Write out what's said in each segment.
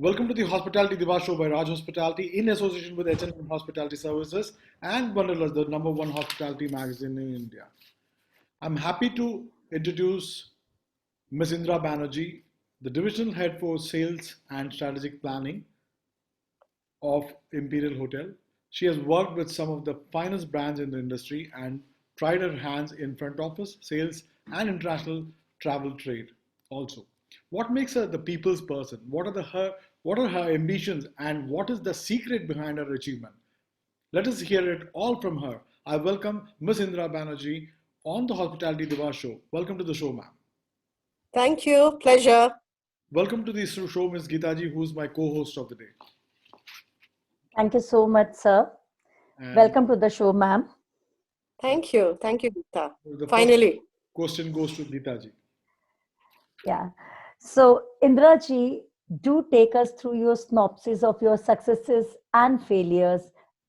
Welcome to the Hospitality Divas show by Raj Hospitality in association with H&M Hospitality Services and Banerjee, the number one hospitality magazine in India. I'm happy to introduce Ms.Indira Banerjee, the divisional head for sales and strategic planning of Imperial Hotel. She has worked with some of the finest brands in the industry and tried her hands in front office, sales, and international travel trade also. What makes her the people's person? What are her ambitions and what is the secret behind her achievement? Let us hear it all from her. I welcome Ms. Indira Banerjee on the Hospitality Diva show. Welcome to the show, ma'am. Thank you. Pleasure. Welcome to the show, Ms. Geetaji, who's my co-host of the day. Thank you so much, sir. And Welcome to the show, ma'am. Thank you. Thank you, Geeta. the first Finally. question goes to Geetaji. Yeah. So, Indraji, do take us through your synopsis of your successes and failures.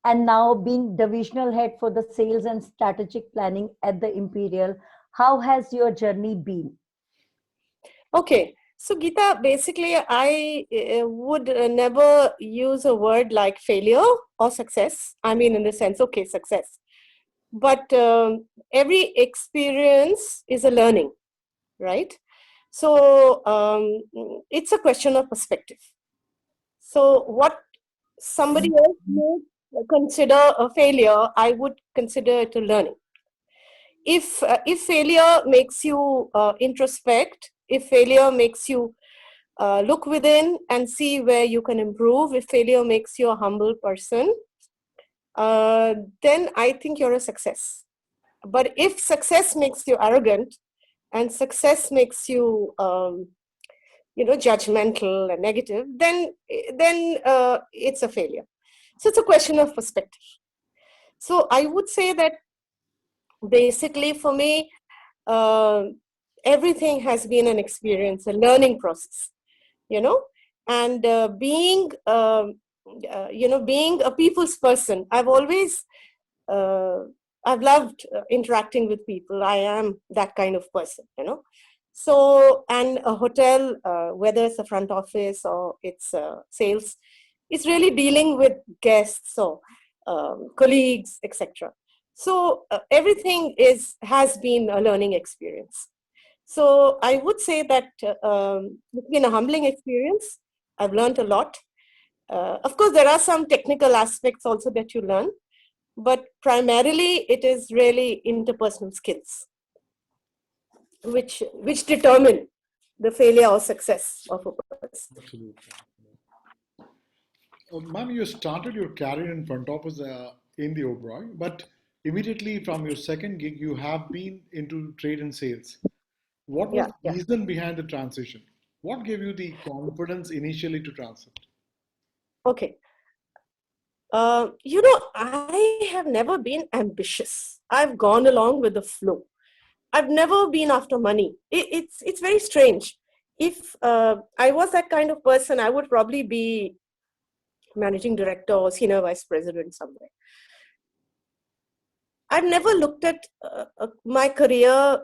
And now, being divisional head for the sales and strategic planning at the Imperial, how has your journey been? Okay. So, Geeta, basically, I would never use a word like failure or success. I mean, in the sense, okay, success. But every experience is a learning, right? So, it's a question of perspective. So, what somebody else may consider a failure, I would consider it a learning. If failure makes you introspect, if failure makes you look within and see where you can improve, if failure makes you a humble person, then I think you're a success. But if success makes you arrogant and success makes you judgmental and negative, then it's a failure. So it's a question of perspective. So I would say that basically for me, everything has been an experience, a learning process, and being a people's person, I've loved interacting with people. I am that kind of person. So, and a hotel, whether it's a front office or it's sales, it's really dealing with guests or colleagues, etc. So everything has been a learning experience. So I would say that it's been a humbling experience. I've learned a lot. Of course, there are some technical aspects also that you learn, but primarily it is really interpersonal skills which determine the failure or success of a person. Absolutely. Ma'am, you started your career in front office in the Oberoi, but immediately from your second gig, you have been into trade and sales. What was Yeah, the yeah. reason behind the transition? What gave you the confidence initially to transit? Okay. I have never been ambitious. I've gone along with the flow. I've never been after money. It's very strange. If I was that kind of person, I would probably be managing director or senior vice president somewhere. I've never looked at my career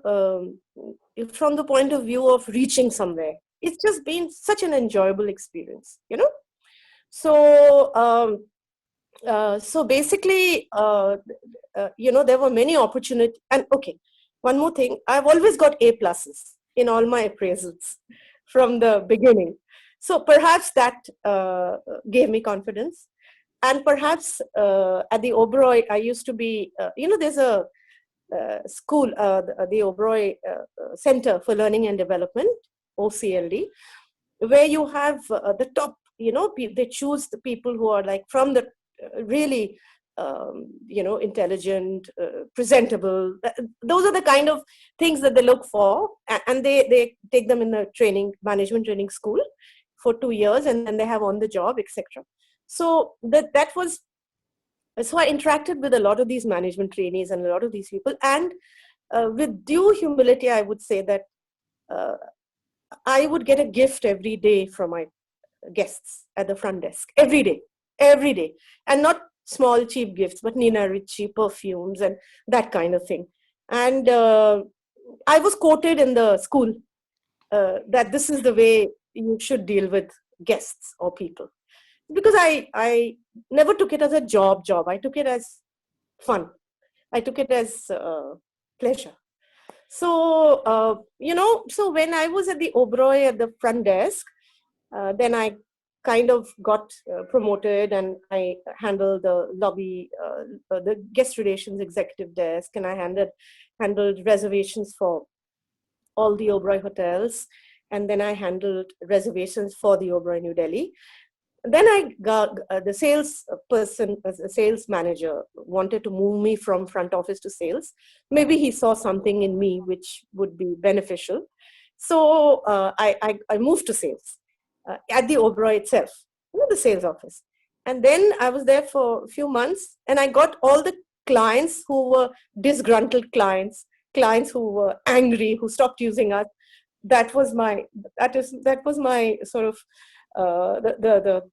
from the point of view of reaching somewhere. It's just been such an enjoyable experience, So, so basically, there were many opportunities. And okay, one more thing, I've always got A pluses in all my appraisals from the beginning. So perhaps that gave me confidence. And perhaps at the Oberoi, I used to be, there's a school, the Oberoi Center for Learning and Development, OCLD, where you have the top, they choose the people who are like from the really, intelligent, presentable. Those are the kind of things that they look for. And they take them in the management training school for 2 years, and then they have on the job, etc. So that was, so I interacted with a lot of these management trainees and a lot of these people. And with due humility, I would say that I would get a gift every day from my guests at the front desk, every day. And not small, cheap gifts, but Nina Ricci perfumes and that kind of thing. And I was quoted in the school that this is the way you should deal with guests or people, because I never took it as a job. I took it as fun. I took it as pleasure. So, so when I was at the Oberoi at the front desk, then I kind of got promoted, and I handled the lobby, the guest relations executive desk, and I handled reservations for all the Oberoi hotels. And then I handled reservations for the Oberoi New Delhi. Then I got the sales person, the sales manager, wanted to move me from front office to sales. Maybe he saw something in me which would be beneficial. So I moved to sales at the Oberoi itself, the sales office. And then I was there for a few months, and I got all the clients who were disgruntled clients who were angry, who stopped using us. That was my that was my sort of the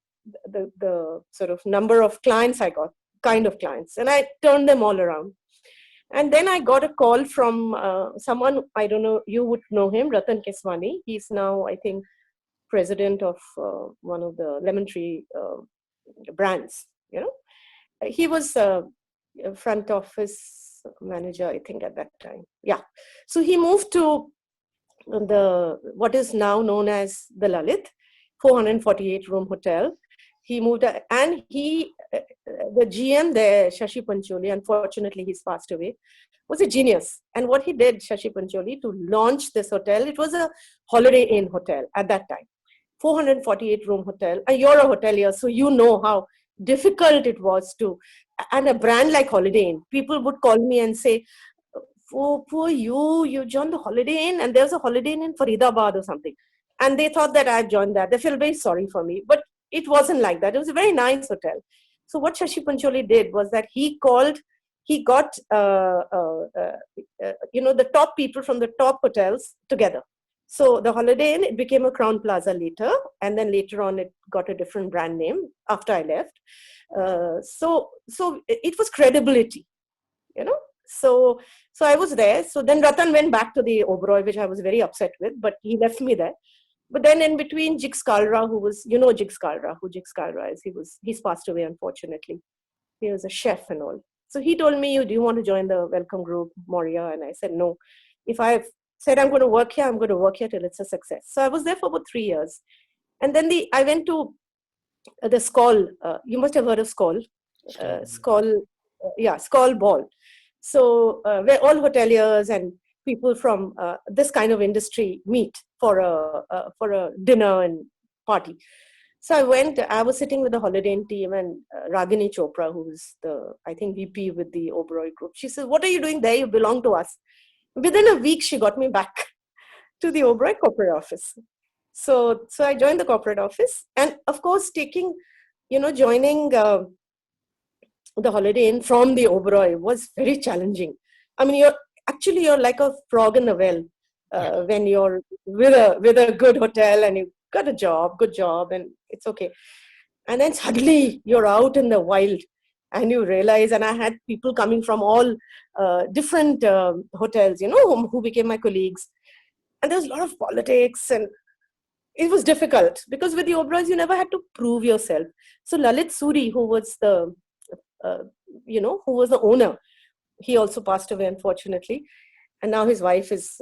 sort of number of clients I got, kind of clients, and I turned them all around. And then I got a call from someone, I don't know, you would know him, Ratan Keswani. He's now, I think, president of one of the lemon tree brands. He was a front office manager, I think, at that time. Yeah. So he moved to the what is now known as the Lalit, 448 room hotel. He moved, and the GM there, Shashi Pancholi, unfortunately he's passed away, was a genius. And what he did, Shashi Pancholi, to launch this hotel, it was a Holiday Inn hotel at that time, 448 room hotel. And you're a hotelier, so you know how difficult it was to, and a brand like Holiday Inn, people would call me and say, oh, poor you joined the Holiday Inn, and there's a Holiday Inn in Faridabad or something. And they thought that I had joined that. They feel very sorry for me. But it wasn't like that. It was a very nice hotel. So what Shashi Pancholi did was that he got, the top people from the top hotels together. So the Holiday Inn, it became a Crown Plaza later. And then later on, it got a different brand name after I left. So it was credibility, So I was there. So then Ratan went back to the Oberoi, which I was very upset with, but he left me there. But then in between, Jigs Kalra, who was, Jigs Kalra, who Jigs Kalra is, he's passed away, unfortunately. He was a chef and all. So he told me, do you want to join the welcome group, Moria? And I said, no. If I've said I'm going to work here, I'm going to work here till it's a success. So I was there for about 3 years. And then I went to the Skoll. You must have heard of Skoll. Skoll, Skoll Ball. So where all hoteliers and people from this kind of industry meet for a dinner and party. So I was sitting with the Holiday Inn team, and Ragini Chopra, who's I think VP with the Oberoi group. She says, what are you doing there? You belong to us. Within a week, she got me back to the Oberoi corporate office. So I joined the corporate office, and of course, joining the Holiday Inn from the Oberoi was very challenging. I mean, you're like a frog in a well when you're with a good hotel and you got good job, and it's okay. And then suddenly you're out in the wild, and you realize, and I had people coming from all different hotels, who became my colleagues. And there was a lot of politics, and it was difficult because with the Oberois, you never had to prove yourself. So Lalit Suri, who was the owner, he also passed away, unfortunately. And now his wife is,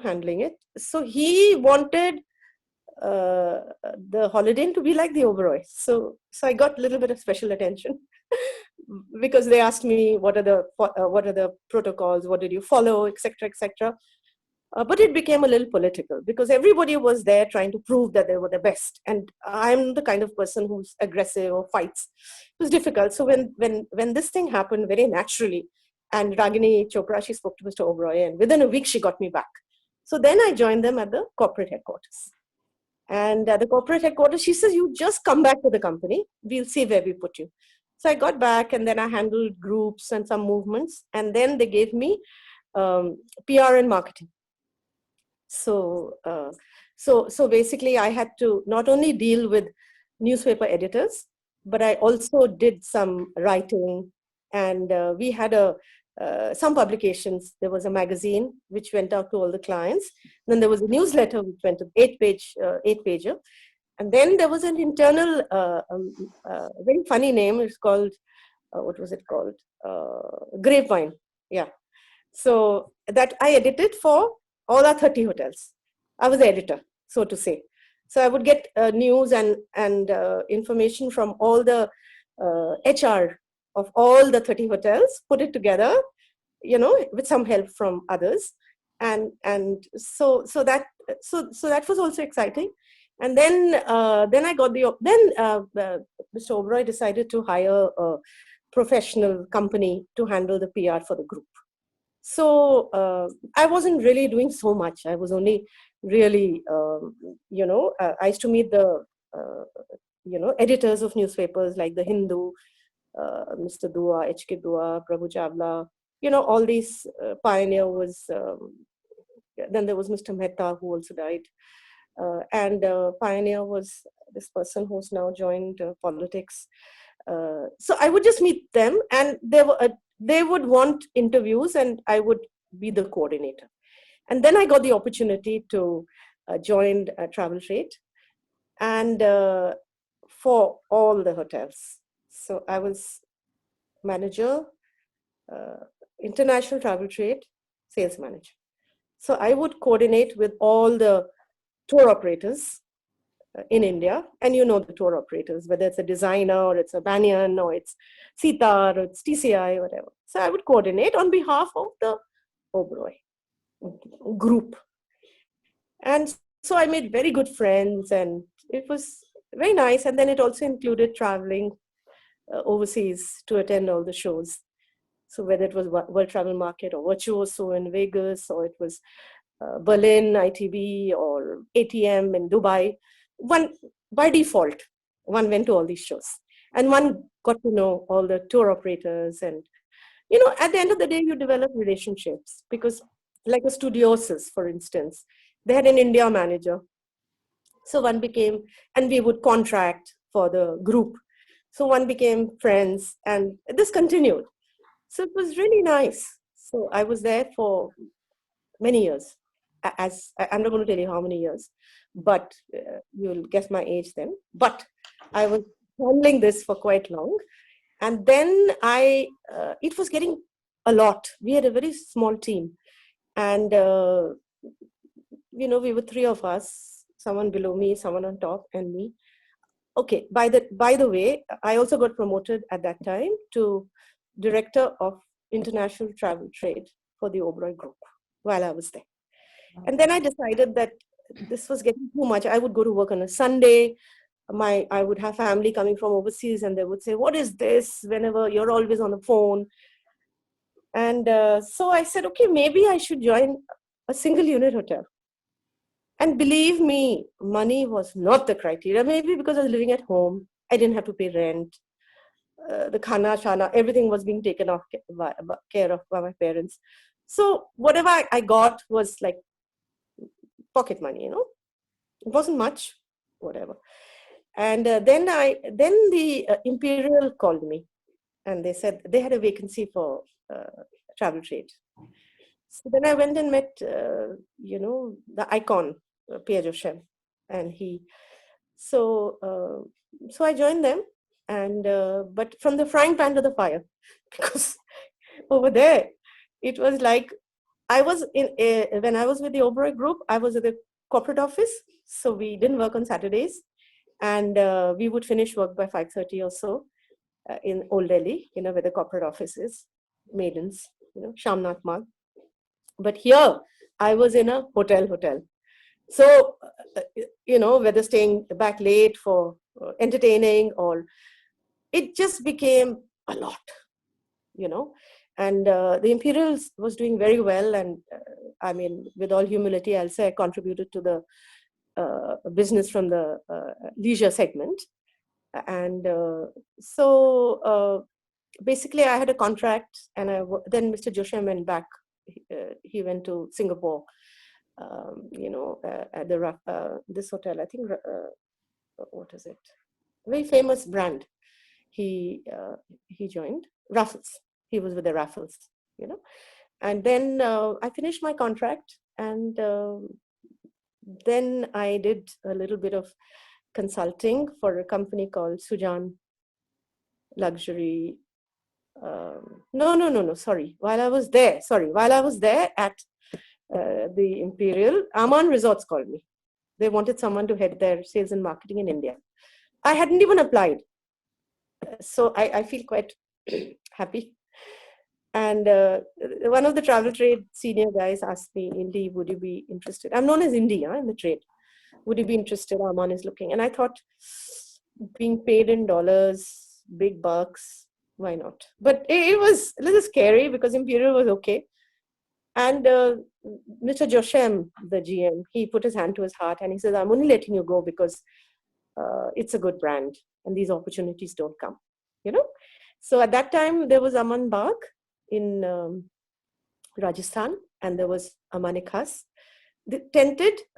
handling it. So he wanted the Holiday Inn to be like the Oberoi. So I got a little bit of special attention because they asked me what are the protocols, what did you follow, etc., etc. But it became a little political because everybody was there trying to prove that they were the best, and I'm the kind of person who's aggressive or fights. It was difficult. So when this thing happened very naturally, and Ragini Chopra, she spoke to Mr. Oberoi, and within a week she got me back. So then I joined them at the corporate headquarters. And at the corporate headquarters, she says, you just come back to the company. We'll see where we put you. So I got back, and then I handled groups and some movements. And then they gave me PR and marketing. So basically, I had to not only deal with newspaper editors, but I also did some writing. And we had some publications. There was a magazine which went out to all the clients. Then there was a newsletter which went to 8-pager. And then there was an internal, very funny name. It's called, what was it called? Grapevine. Yeah. So that I edited for all our 30 hotels. I was the editor, so to say. So I would get news and information from all the HR of all the 30 hotels, put it together, with some help from others, and so that was also exciting. And then I got Mr. Oberoi decided to hire a professional company to handle the PR for the group. So I wasn't really doing so much. I was only really, I used to meet the, editors of newspapers like the Hindu, Mr. Dua, H.K. Dua, Prabhu Chavla, all these pioneer was, then there was Mr. Mehta who also died. And pioneer was this person who's now joined politics. So I would just meet them, and they would want interviews, and I would be the coordinator. And then I got the opportunity to join Travel Trade, and for all the hotels. So I was manager, international travel trade, sales manager. So I would coordinate with all the tour operators in India, and the tour operators, whether it's a designer or it's a Banyan or it's Sita or it's TCI or whatever. So I would coordinate on behalf of the Oberoi group. And so I made very good friends, and it was very nice. And then it also included traveling overseas to attend all the shows. So whether it was World Travel Market or Virtuoso in Vegas, or it was Berlin, ITB, or ATM in Dubai, one by default, one went to all these shows. And one got to know all the tour operators. And, at the end of the day, you develop relationships because, like a Studiosis, for instance, they had an India manager. So one became, and we would contract for the group. So one became friends, and this continued. So it was really nice. So I was there for many years. I'm not going to tell you how many years, but you'll guess my age then. But I was handling this for quite long. And then it was getting a lot. We had a very small team. And, we were three of us, someone below me, someone on top, and me. Okay, by the way, I also got promoted at that time to Director of International Travel Trade for the Oberoi Group while I was there. And then I decided that this was getting too much. I would go to work on a Sunday. I would have family coming from overseas, and they would say, "What is this? Whenever you're always on the phone." And so I said, okay, maybe I should join a single unit hotel. And believe me, money was not the criteria. Maybe because I was living at home, I didn't have to pay rent. The khana, shana, everything was being taken care of by my parents. So whatever I got was like pocket money, It wasn't much, whatever. And then the Imperial called me, and they said they had a vacancy for travel trade. So then I went and met, the icon, Pierre Joshem, and so I joined them, and but from the frying pan to the fire, because over there, it was like I was when I was with the Oberoi Group, I was at the corporate office, so we didn't work on Saturdays, and we would finish work by 5:30 or so in Old Delhi, where the corporate office is, Maidens, Shamnath Marg. But here, I was in a hotel. So, whether staying back late for entertaining, or it just became a lot, And the Imperials was doing very well. And I mean, with all humility, I'll say I contributed to the business from the leisure segment. And so basically, I had a contract, and then Mr. Joshem went back. He went to Singapore. At this hotel, I think, what is it? Very famous brand. He joined Raffles. He was with the Raffles, And then I finished my contract, and then I did a little bit of consulting for a company called Sujan Luxury. No, sorry. While I was there at the Imperial, Aman Resorts called me. They wanted someone to head their sales and marketing in India. I hadn't even applied. So I feel quite happy. And one of the travel trade senior guys asked me, Indy, would you be interested? I'm known as Indy in the trade. Would you be interested? Aman is looking. And I thought, being paid in dollars, big bucks, why not? But it was a little scary because Imperial was okay. And Mr. Joshem, the GM, he put his hand to his heart and he says, I'm only letting you go because it's a good brand and these opportunities don't come, you know. So at that time, there was Aman Bagh in Rajasthan, and there was Amanik Khas. The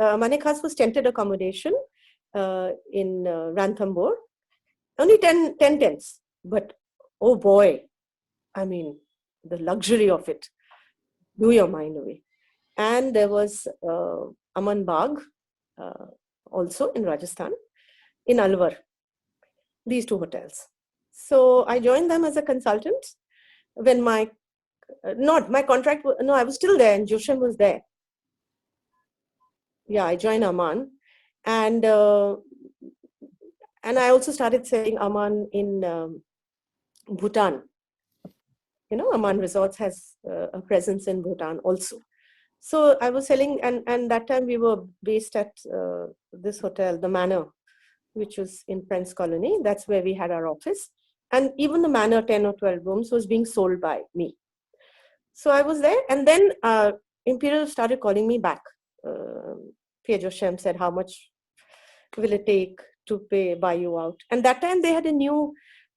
Amanik Khas was tented accommodation in Ranthambore. Only 10 tents, but oh boy, I mean, the luxury of it blew your mind away. And there was Aman Bagh, also in Rajasthan, in Alwar, these two hotels. So I joined them as a consultant when my contract, I was still there and Joshem was there. Yeah, I joined Aman and I also started selling Aman in Bhutan. You know, Aman Resorts has a presence in Bhutan also. So I was selling, and that time we were based at this hotel, the Manor, which was in Prince Colony. That's where we had our office. And even the Manor 10 or 12 rooms was being sold by me. So I was there, and then Imperial started calling me back. Pierre Joshem said, how much will it take to buy you out? And that time they had a new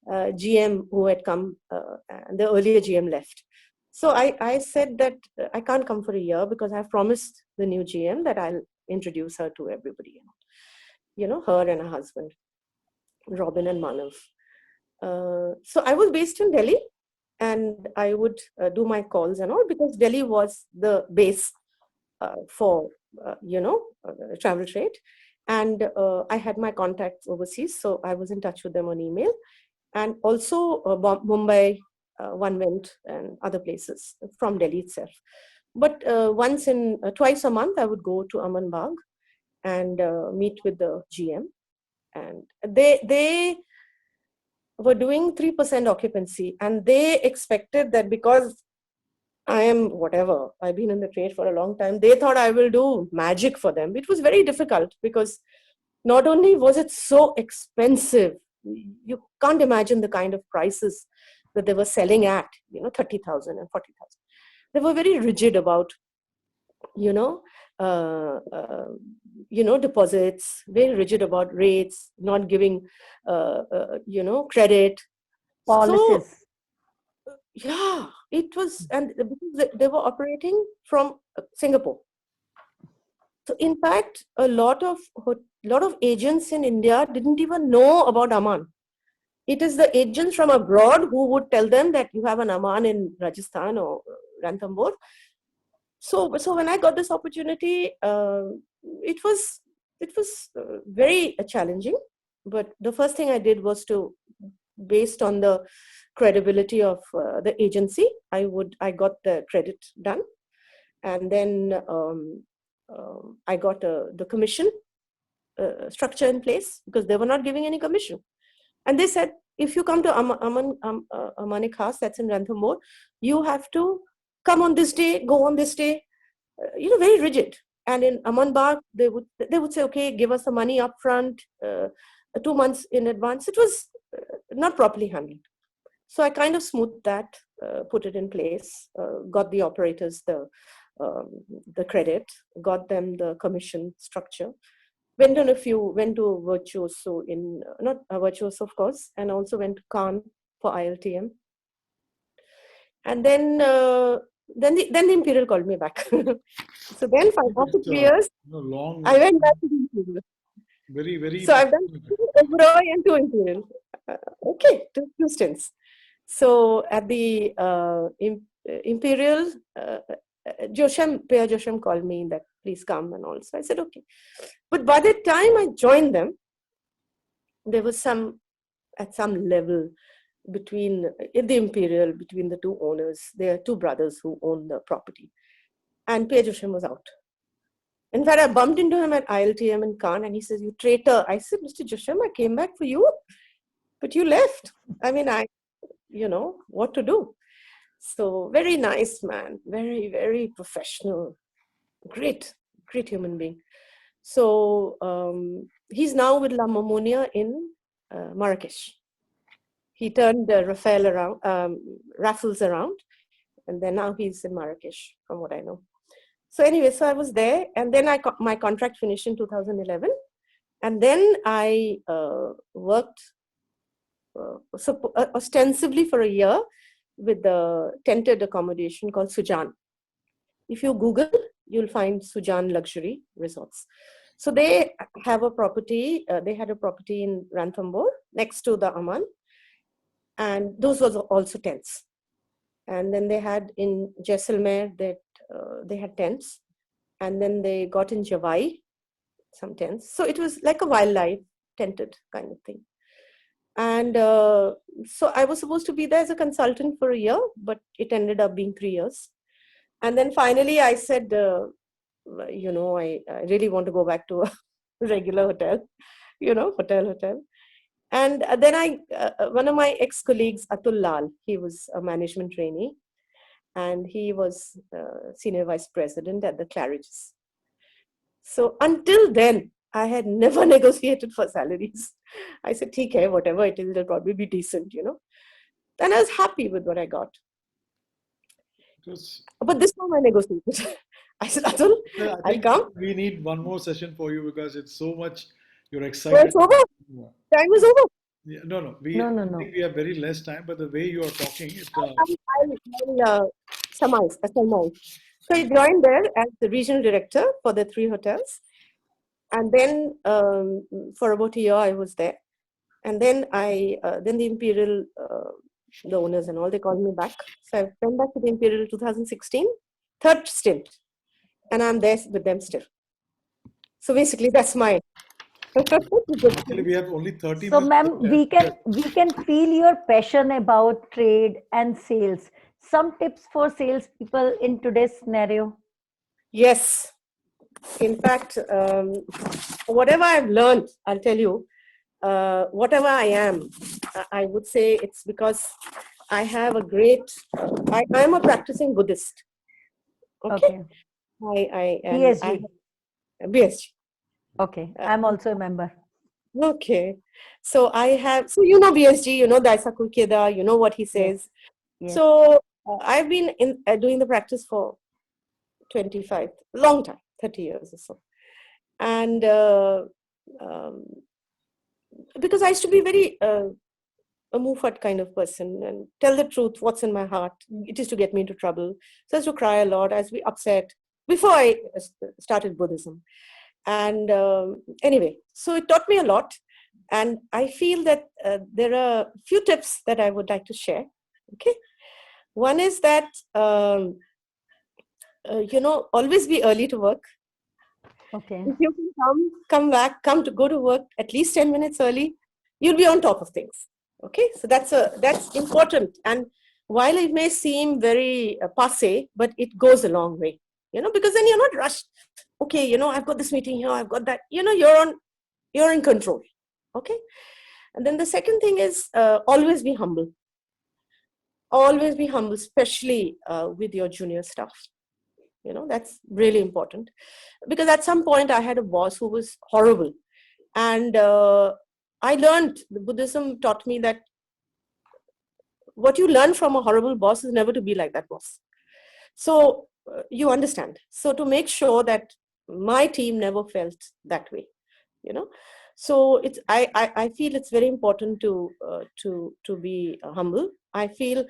GM who had come, and the earlier GM left. So I said that I can't come for a year because I've promised the new GM that I'll introduce her to everybody. You know, her and her husband, Robin and Manav. So I was based in Delhi and I would do my calls and all because Delhi was the base for, travel trade. And I had my contacts overseas, so I was in touch with them on email. And also Mumbai, one went, and other places from Delhi itself. But twice a month, I would go to Aman Bagh and meet with the GM. And they were doing 3% occupancy, and they expected that because I've been in the trade for a long time, they thought I will do magic for them. It was very difficult because not only was it so expensive, you can't imagine the kind of prices that they were selling at, 30,000 and 40,000. They were very rigid about, deposits, very rigid about rates, not giving, credit. Policies. So, yeah, it was, and because they were operating from Singapore. So in fact, a lot of agents in India didn't even know about Aman. It is the agents from abroad who would tell them that you have an Aman in Rajasthan or Ranthambore. So when I got this opportunity, it was very challenging. But the first thing I did was based on the credibility of the agency, I got the credit done, and then I got the commission structure in place because they were not giving any commission. And they said, if you come to Amanik Khas, that's in Ranthambore, you have to come on this day, go on this day, very rigid. And in Aman Bagh, they would say, okay, give us the money up front, 2 months in advance. It was not properly handled. So I kind of smoothed that, put it in place, got the operators the credit, got them the commission structure. Went to Virtuoso not Virtuoso, of course, and also went to Cannes for ILTM. And then the Imperial called me back. So then after 3 years, I went back to the Imperial. Very, very. So I've done 2 Oberoi and 2 Imperial. Okay, 2 stints. So at the Imperial, Pierre Joshem called me that please come and all. So I said, okay. But by the time I joined them, there was at some level between in the Imperial, between the two owners. There are two brothers who own the property, and P. Joshim was out. In fact, I bumped into him at ILTM in Cannes, and he says, "You traitor." I said, "Mr. Joshim, I came back for you, but you left. I mean, what to do?" So very nice man, very, very professional, great, great human being. So he's now with La Mamonia in Marrakesh. He turned Raffles around, and then now he's in Marrakesh, from what I know. So anyway, so I was there, and then my contract finished in 2011, and then I worked ostensibly for a year with the tented accommodation called Sujan. If you Google, you'll find Sujan Luxury Resorts. So they have a property, they had a property in Ranthambore next to the Aman, and those was also tents. And then they had in Jaisalmer that they had tents, and then they got in Javai some tents. So it was like a wildlife tented kind of thing. And so I was supposed to be there as a consultant for a year, but it ended up being 3 years. And then finally I said, I really want to go back to a regular hotel, hotel. And then one of my ex-colleagues, Atul Lal, he was a management trainee, and he was senior vice president at the Claridge's. So until then, I had never negotiated for salaries. I said, "Okay, whatever it is, it'll probably be decent, And I was happy with what I got. But this time I negotiated. I said, "Atul, I I'll think come." we need one more session for you because it's so much. You're So excited. it's over. Yeah. Time is over. Yeah, no. No. I think we have very less time, but the way you are talking, I'll surmise. So I joined there as the regional director for the 3 hotels. And then for about a year, I was there. And then then the Imperial, the owners and all, they called me back. So I went back to the Imperial 2016, third stint. And I'm there with them still. So basically, that's my. actually we have only 30 So, minutes. ma'am, we can feel your passion about trade and sales. Some tips for salespeople in today's scenario. Yes. In fact, whatever I've learned, I'll tell you, whatever I am, I would say it's because I have a great, I'm a practicing Buddhist. Okay. I BSG. BSG. Okay, I'm also a member. Okay. So BSG, Daisaku Keda, you know what he says. Yes. So I've been doing the practice for 25, long time, 30 years or so. And because I used to be very a Mufat kind of person and tell the truth, what's in my heart. It is to get me into trouble. So I used to cry a lot, I used to be upset before I started Buddhism. And anyway, so it taught me a lot. And I feel that there are a few tips that I would like to share. Okay. One is that, always be early to work. Okay. If you can go to work at least 10 minutes early, you'll be on top of things. Okay, so that's important. And while it may seem very passe, but it goes a long way, because then you're not rushed. Okay, I've got this meeting here, I've got that. You're in control. Okay, and then the second thing is always be humble. Always be humble, especially with your junior staff. That's really important, because at some point I had a boss who was horrible, and I learned, the Buddhism taught me that what you learn from a horrible boss is never to be like that boss. So you understand. So to make sure that my team never felt that way, so it's I feel it's very important to be humble. I feel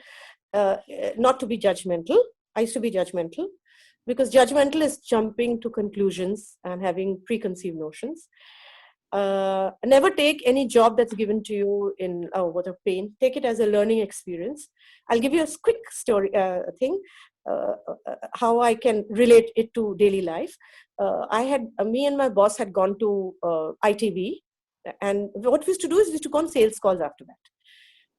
not to be judgmental. I used to be judgmental, because judgmental is jumping to conclusions and having preconceived notions. Never take any job that's given to you in what a pain. Take it as a learning experience. I'll give you a quick story thing, how I can relate it to daily life. Me and my boss had gone to ITV And what we used to do is we used to go on sales calls after that.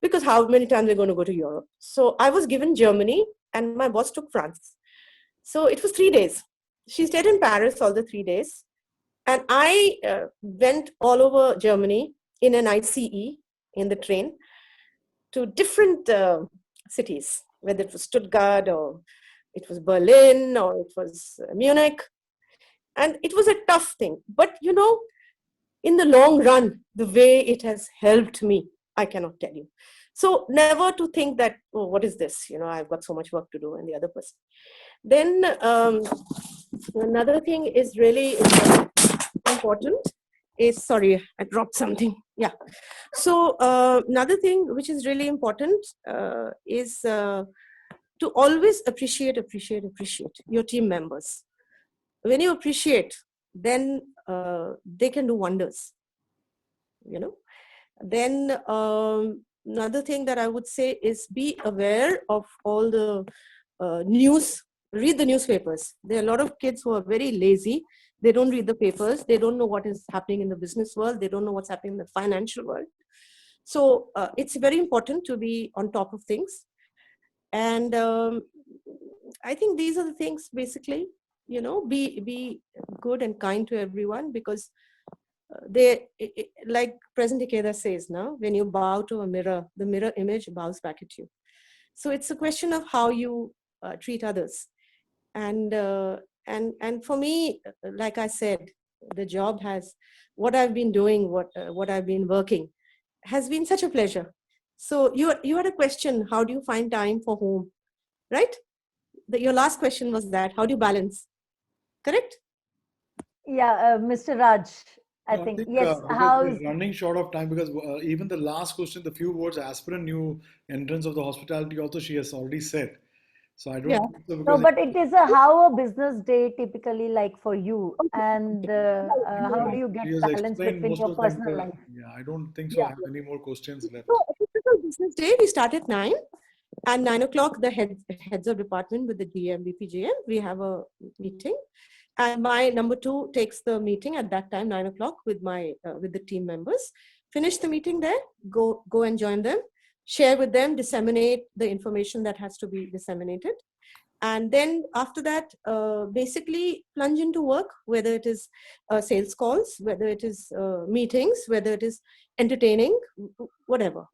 Because how many times we're going to go to Europe? So I was given Germany and my boss took France. So it was 3 days. She stayed in Paris all the 3 days. And I went all over Germany in an ICE in the train to different cities, whether it was Stuttgart or it was Berlin or it was Munich. And it was a tough thing. But, in the long run, the way it has helped me, I cannot tell you. So never to think that, oh, what is this? I've got so much work to do and the other person. Then another thing is really important is, sorry, I dropped something. Yeah. So another thing which is really important is to always appreciate your team members. When you appreciate, then they can do wonders. Then another thing that I would say is be aware of all the news. Read the newspapers. There are a lot of kids who are very lazy. They don't read the papers. They don't know what is happening in the business world. They don't know what's happening in the financial world. So it's very important to be on top of things. And I think these are the things, basically, be good and kind to everyone, because like President Ikeda says, now, when you bow to a mirror, the mirror image bows back at you. So it's a question of how you treat others. And for me, like I said, the job has, what I've been doing, what I've been working, has been such a pleasure. So you had a question, how do you find time for home, right? Your last question was that, how do you balance? Correct? Yeah, Mr. Raj, I No, I think, think yes, because how's, we're running short of time, because even the last question, the few words aspirant new entrance of the hospitality also she has already said. So I don't Yeah. think so, no, because but it is a how a business day typically like for you, Okay. and how do you she get has balance explained between most your of them. personal life? Yeah, I don't think so. I Yeah. have any more questions So left. a typical business day, we start at 9. At 9 o'clock, the heads of department with the GM, VP, we have a meeting. And my number 2 takes the meeting at that time, 9 o'clock, with with the team members. Finish the meeting there, go and join them, share with them, disseminate the information that has to be disseminated. And then after that, basically plunge into work, whether it is sales calls, whether it is meetings, whether it is entertaining, whatever,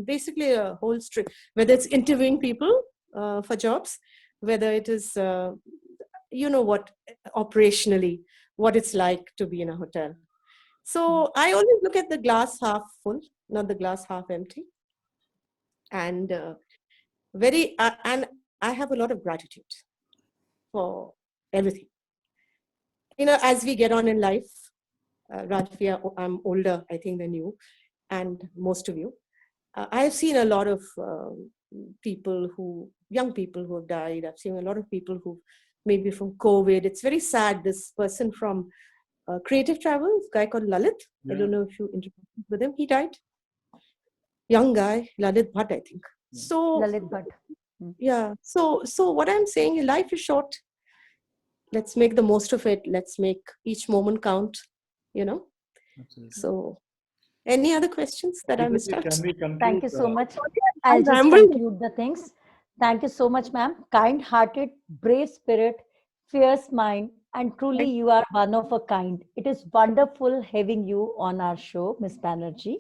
basically a whole string, whether it's interviewing people for jobs, whether it is, what, operationally, what it's like to be in a hotel. So I always look at the glass half full, not the glass half empty. And and I have a lot of gratitude for everything. As we get on in life, Raj, I'm older, I think, than you and most of you. I have seen a lot of young people who have died. I've seen a lot of people who, maybe from COVID. It's very sad. This person from Creative Travel, this guy called Lalit. I Yeah. don't know if you interacted with him. He died. Young guy, Lalit Bhatt, I think. Yeah. So Lalit Bhatt. yeah. So what I'm saying, life is short. Let's make the most of it. Let's make each moment count. You know. Absolutely. So, any other questions that I missed out? Can we Thank conclude? you so much. I I'll just rambled. conclude the things. Thank you so much, ma'am. Kind-hearted, brave spirit, fierce mind, and truly you are one of a kind. It is wonderful having you on our show, Miss Banerjee.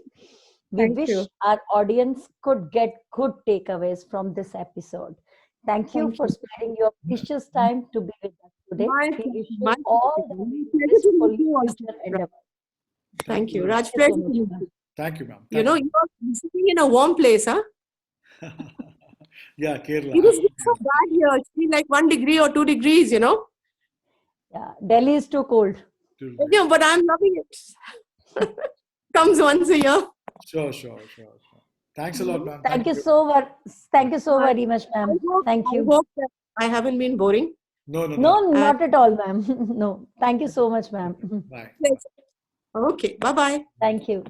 We Thank wish you. our audience could get good takeaways from this episode. Thank you Thank for you. sparing your precious time to be with us today. My We pleasure. wish you My all the pleasure. very Pleasure best to for meet your you also. future Raj. endeavors. Thank you, Raj. Thank you Pleasure so to much, meet ma'am. you. Thank you, ma'am. You Thank are sitting in a warm place, huh? you. Yeah, Kerala. It is not so bad here. It's been like 1 degree or 2 degrees, Yeah, Delhi is too cold. Yeah, but I'm loving it. Comes once a year. Sure. Thanks a lot, ma'am. Thank Thank you you. so much. Thank Bye. you so very much, I ma'am. hope, Thank I you. hope that I haven't been boring. No. No, And not at all, ma'am. No. Thank you so much, ma'am. Bye. okay, bye bye. Thank you.